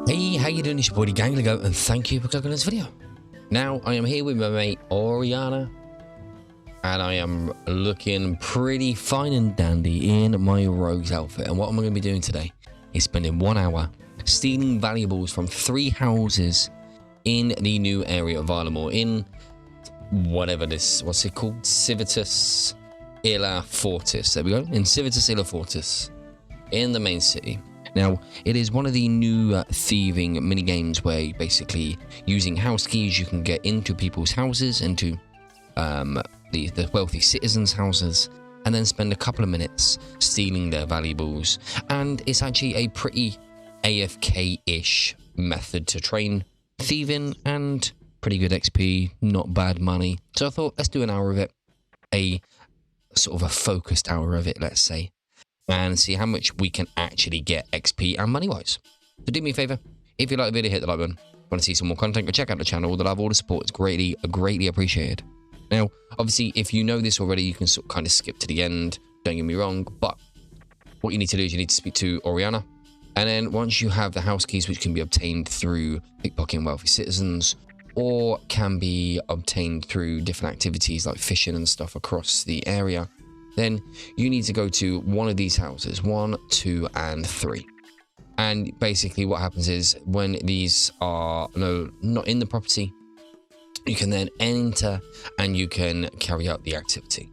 Hey, how you doing? It's your boy jhgamingltd, and thank you for clicking on this video. Now, I am here with my mate Oriana, and I am looking pretty fine and dandy in my rogue's outfit. And what I'm going to be doing today is spending 1 hour stealing valuables from 3 houses in the new area of Varlamore, in whatever this, what's it called? Civitas Illa Fortis. There we go. In Civitas Illa Fortis, in the main city. Now, it is one of the new thieving mini games where basically using house keys you can get into people's houses, into the wealthy citizens' houses, and then spend a couple of minutes stealing their valuables. And it's actually a pretty AFK-ish method to train thieving, and pretty good XP, not bad money. So I thought, let's do an hour of it, a sort of a focused hour of it, let's say, and see how much we can actually get XP and money-wise. So do me a favor, if you like the video, hit the like button. Want to see some more content, go check out the channel. All the love, all the support is greatly appreciated. Now, obviously, if you know this already, you can sort of kind of skip to the end. Don't get me wrong, but what you need to do is you need to speak to Oriana. And then once you have the house keys, which can be obtained through pickpocketing wealthy citizens, or can be obtained through different activities like fishing and stuff across the area, then you need to go to one of these houses, 1, 2, and 3. And basically what happens is when these are not in the property, you can then enter and you can carry out the activity.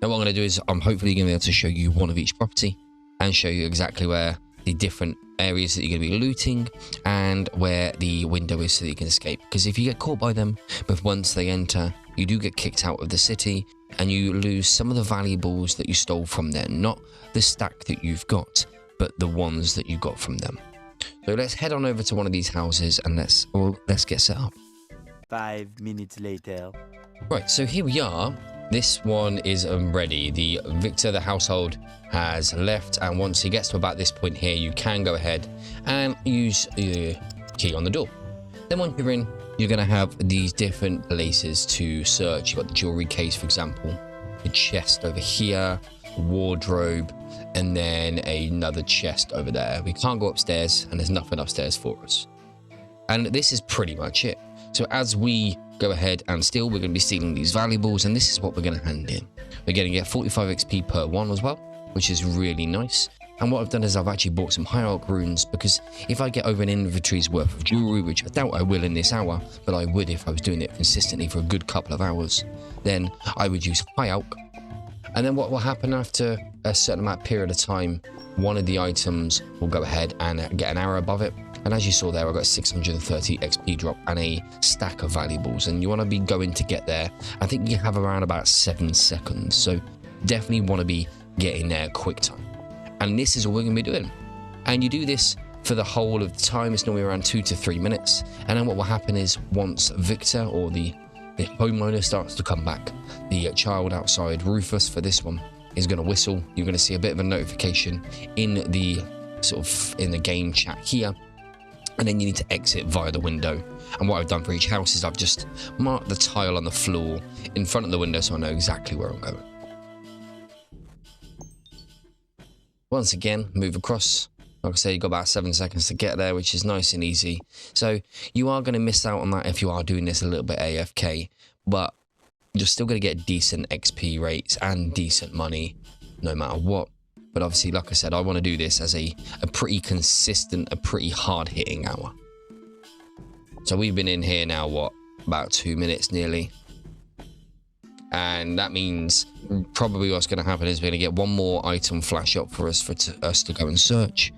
Now what I'm going to do is I'm hopefully going to be able to show you one of each property and show you exactly where the different areas that you're going to be looting and where the window is so that you can escape. Because if you get caught by them, but once they enter, you do get kicked out of the city and you lose some of the valuables that you stole from them. Not the stack that you've got, but the ones that you got from them. So let's head on over to one of these houses and let's get set up. 5 minutes later. Right, so here we are. This one is ready. The Victor, the household, has left, and once he gets to about this point here, you can go ahead and use the key on the door. Then once you're in, you're going to have these different places to search. You've got the jewelry case, for example, the chest over here, the wardrobe, and then another chest over there. We can't go upstairs, and there's nothing upstairs for us. And this is pretty much it. So as we go ahead and steal, we're going to be stealing these valuables, and this is what we're going to hand in. We're going to get 45 XP per one as well, which is really nice. And what I've done is I've actually bought some hierarch runes, because if I get over an inventory's worth of jewelry, which I doubt I will in this hour, but I would if I was doing it consistently for a good couple of hours, then I would use hierarch. And then what will happen after a certain amount period of time, one of the items will go ahead and get an arrow above it. And as you saw there, I got 630 XP drop and a stack of valuables. And you want to be going to get there. I think you have around about 7 seconds. So definitely want to be getting there quick time. And this is all we're going to be doing. And you do this for the whole of the time. It's normally around 2 to 3 minutes. And then what will happen is once Victor or the homeowner starts to come back, the child outside, Rufus for this one, is going to whistle. You're going to see a bit of a notification in the in the game chat here. And then you need to exit via the window. And what I've done for each house is I've just marked the tile on the floor in front of the window so I know exactly where I'm going. Once again, move across. Like I say, you've got about 7 seconds to get there, which is nice and easy. So you are going to miss out on that if you are doing this a little bit AFK. But you're still going to get decent XP rates and decent money no matter what. But obviously, like I said, I want to do this as a pretty consistent, a pretty hard-hitting hour. So we've been in here now, what, about 2 minutes nearly. And that means probably what's going to happen is we're going to get one more item flash up for us to go and search.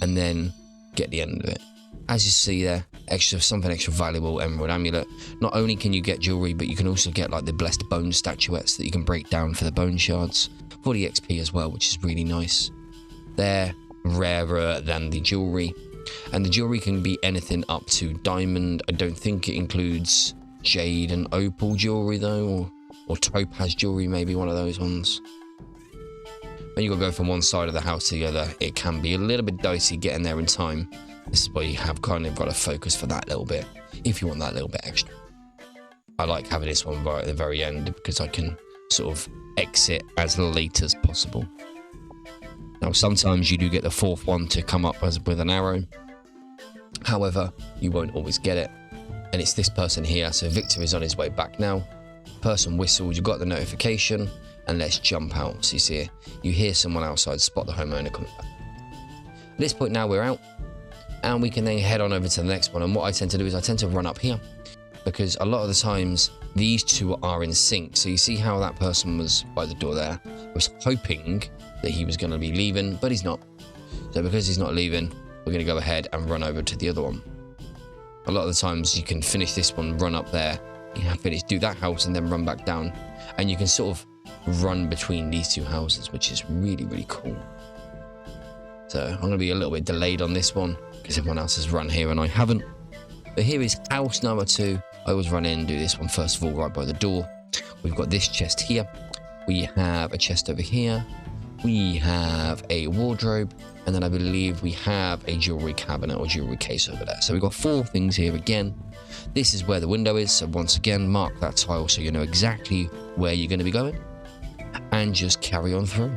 And then get the end of it. As you see there, something extra valuable, emerald amulet. Not only can you get jewelry, but you can also get like the blessed bone statuettes that you can break down for the bone shards. 40 XP as well, which is really nice. They're rarer than the jewelry, and the jewelry can be anything up to diamond. I don't think it includes jade and opal jewelry though, or topaz jewelry, maybe one of those ones. When you got to go from one side of the house to the other, it can be a little bit dicey getting there in time. This is where you have kind of got to focus for that little bit, if you want that little bit extra. I like having this one right at the very end because I can sort of exit as late as possible. Now sometimes you do get the fourth one to come up with an arrow, However, you won't always get it. And it's this person here. So Victor is on his way back now. Person whistled, you got the notification, and let's jump out. So you see here, you hear someone outside, spot the homeowner coming back. At this point now we're out, and we can then head on over to the next one. And what I tend to do is I tend to run up here, because a lot of the times these two are in sync. So you see how that person was by the door there. I was hoping that he was going to be leaving, but he's not. So because he's not leaving, we're going to go ahead and run over to the other one. A lot of the times you can finish this one, run up there, you have finished, do that house, and then run back down. And you can sort of run between these two houses, which is really, really cool. So I'm going to be a little bit delayed on this one because everyone else has run here and I haven't. But here is house number 2. I always run in and do this one first of all, right by the door. We've got this chest here. We have a chest over here. We have a wardrobe. And then I believe we have a jewelry cabinet or jewelry case over there. So we've got 4 things here again. This is where the window is. So once again, mark that tile so you know exactly where you're going to be going. And just carry on through.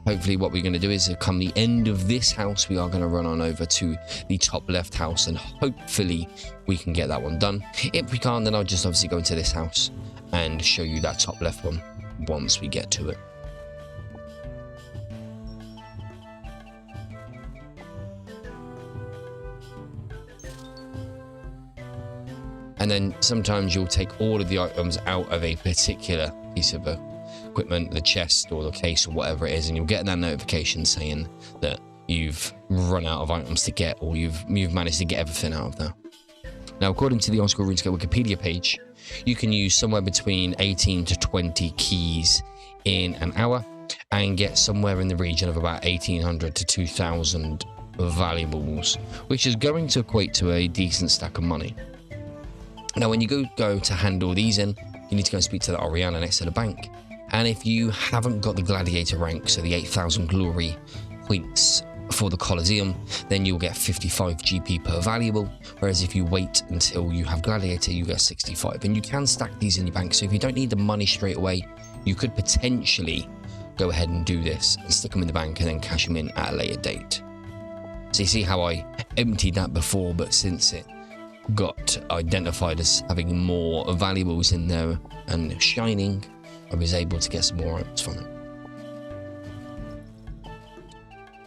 Hopefully what we're going to do is come the end of this house, we are going to run on over to the top left house, and hopefully we can get that one done. If we can't, then I'll just obviously go into this house and show you that top left one once we get to it. And then sometimes you'll take all of the items out of a particular piece of equipment, the chest or the case or whatever it is, and you'll get that notification saying that you've run out of items to get, or you've managed to get everything out of there. Now, according to the On School Runescape Wikipedia page, you can use somewhere between 18 to 20 keys in an hour and get somewhere in the region of about 1,800 to 2,000 valuables, which is going to equate to a decent stack of money. Now, when you go to hand all these in, you need to go and speak to the Oriana next to the bank. And if you haven't got the gladiator rank, so the 8,000 glory points for the Colosseum, then you'll get 55 GP per valuable. Whereas if you wait until you have gladiator, you get 65. And you can stack these in your bank. So if you don't need the money straight away, you could potentially go ahead and do this and stick them in the bank and then cash them in at a later date. So you see how I emptied that before, but since it got identified as having more valuables in there and shining, I was able to get some more items from it.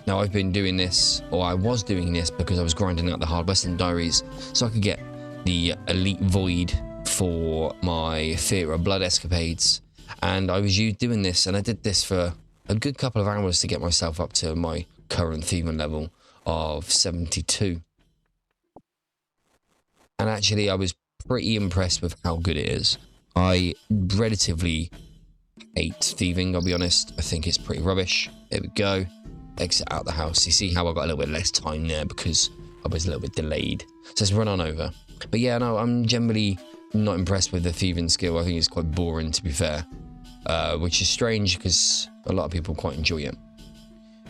Now I've been doing this, or I was doing this, because I was grinding out the Hard Western Diaries so I could get the Elite Void for my Theatre of Blood escapades. And I was doing this, and I did this for a good couple of hours to get myself up to my current Thieving level of 72. And actually I was pretty impressed with how good it is. I relatively hate Thieving, I'll be honest. I think it's pretty rubbish. There we go. Exit out the house. You see how I got a little bit less time there because I was a little bit delayed. So let's run on over. But yeah, no, I'm generally not impressed with the Thieving skill. I think it's quite boring, to be fair. Which is strange because a lot of people quite enjoy it.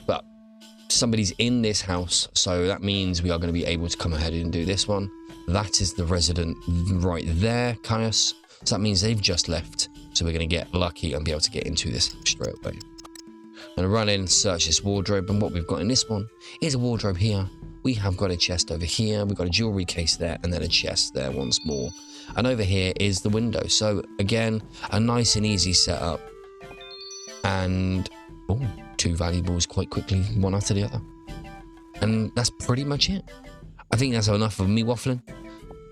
But somebody's in this house, so that means we are going to be able to come ahead and do this one. That is the resident right there, Caius. So that means they've just left. So we're going to get lucky and be able to get into this straight away. I'm going to run in and search this wardrobe. And what we've got in this one is a wardrobe here. We have got a chest over here. We've got a jewelry case there and then a chest there once more. And over here is the window. So again, a nice and easy setup. And oh, 2 valuables quite quickly, one after the other. And that's pretty much it. I think that's enough of me waffling.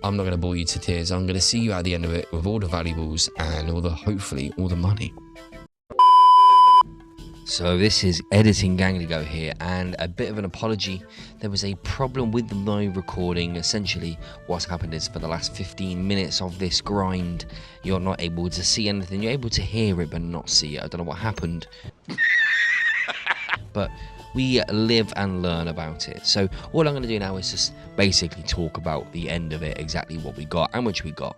I'm not going to bore you to tears. I'm going to see you at the end of it with all the valuables and hopefully all the money. So this is Editing Gangligo here, and a bit of an apology. There was a problem with my recording. Essentially, what's happened is for the last 15 minutes of this grind, you're not able to see anything. You're able to hear it, but not see it. I don't know what happened. But we live and learn about it. So all I'm going to do now is just basically talk about the end of it, exactly what we got, how much we got,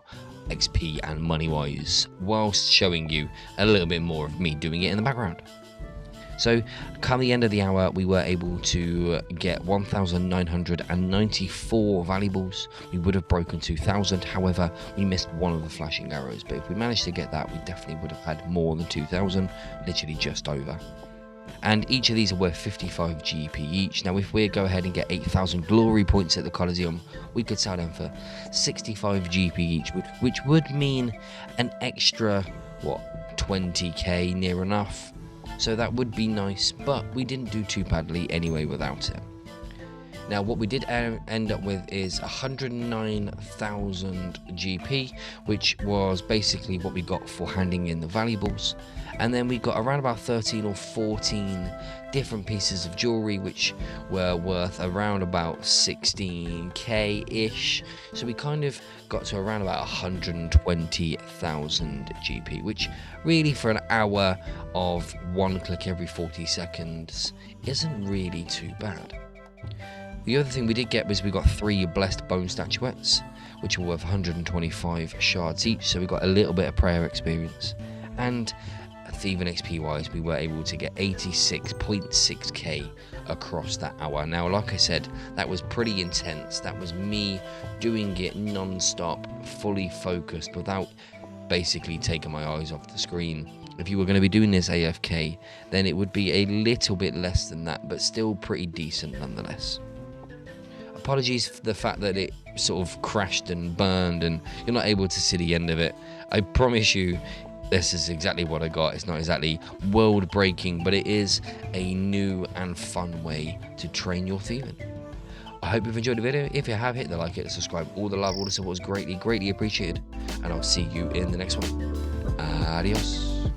XP and money-wise, whilst showing you a little bit more of me doing it in the background. So come the end of the hour, we were able to get 1,994 valuables. We would have broken 2,000, however, we missed one of the flashing arrows. But if we managed to get that, we definitely would have had more than 2,000, literally just over. And each of these are worth 55 GP each. Now, if we go ahead and get 8,000 glory points at the Coliseum, we could sell them for 65 GP each, which would mean an extra, 20k near enough. So that would be nice, but we didn't do too badly anyway without it. Now, what we did end up with is 109,000 GP, which was basically what we got for handing in the valuables. And then we got around about 13 or 14 different pieces of jewelry, which were worth around about 16k-ish. So we kind of got to around about 120,000 GP, which really for an hour of one click every 40 seconds isn't really too bad. The other thing we did get was we got 3 blessed bone statuettes, which were worth 125 shards each, so we got a little bit of prayer experience. And Thieving XP wise, we were able to get 86.6k across that hour. Now, like I said, that was pretty intense. That was me doing it non-stop, fully focused, without basically taking my eyes off the screen. If you were going to be doing this AFK, then it would be a little bit less than that, but still pretty decent nonetheless. Apologies for the fact that it sort of crashed and burned and you're not able to see the end of it. I promise you, this is exactly what I got. It's not exactly world breaking, but it is a new and fun way to train your thieving. I hope you've enjoyed the video. If you have, hit the like, hit the subscribe. All the love, all the support is greatly appreciated. And I'll see you in the next one. Adios.